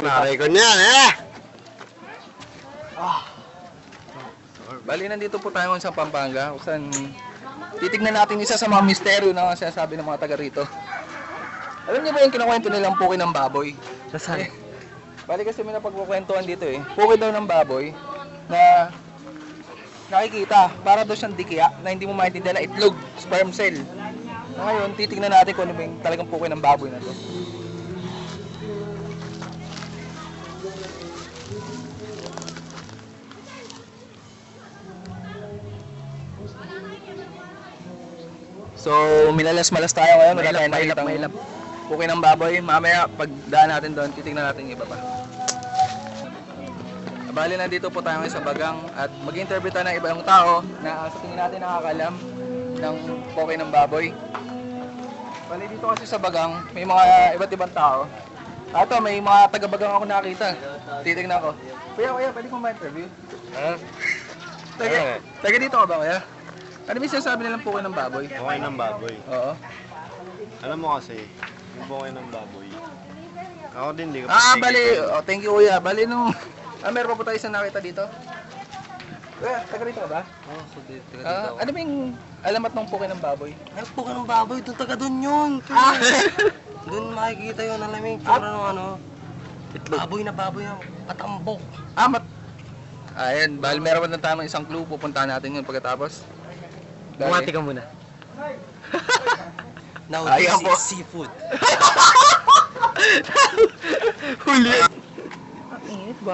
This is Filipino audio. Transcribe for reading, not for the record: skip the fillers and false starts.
Naray ko niyan, eh! Bali, nandito po tayo sa Pampanga, kung saan titignan natin isa sa mga misteryo na sinasabi ng mga taga rito. Alam niyo ba yung kinukwento nilang puki ng baboy? Nasaan? Bali kasi may napagkukwentuhan dito eh. Puki daw ng baboy na nakikita, para daw siyang dikiya na hindi mo maintindihan na itlog, sperm cell. Ngayon, titignan natin kung ano ba yung talagang puki ng baboy na to. So, minalas-malas tayo ngayon. Wala tayong nakitang puki ng baboy. Mamaya, pag daan natin doon, titignan natin yung iba pa. Bali, nandito po tayo ngayon sa Bagang at mag-interview tayo ng ibang tao na sa tingin natin nakakalam ng puki ng baboy. Bali, dito kasi sa Bagang, may mga iba't ibang tao. Ato, may mga taga-Bagang ako nakita. Titignan ko. Kuya, pwede kong ma-interview? Taga dito ka ba, kuya? Ano ba yung sinasabi nilang puki ng baboy? Puki ng baboy. Oo. Alam mo kasi, yung puki ng baboy. Ako din, di ka Bali, thank you kuya. Bali nung, meron pa po tayo isang nakita dito. Kuya, taga dito ka ba? Oo, so dito Ano ba yung alamat ng puki ng baboy? Ay, puki ng baboy, doon taga doon yun. Doon makikita yun, alam mo yung tsura ng ano. Baboy na patambok. Ayan, bali meron pa na tamang isang clue. Pupuntahan natin yun pagkatapos. Bumati ka muna. Now, Ayan this po. is seafood. Huli. Ang init ba?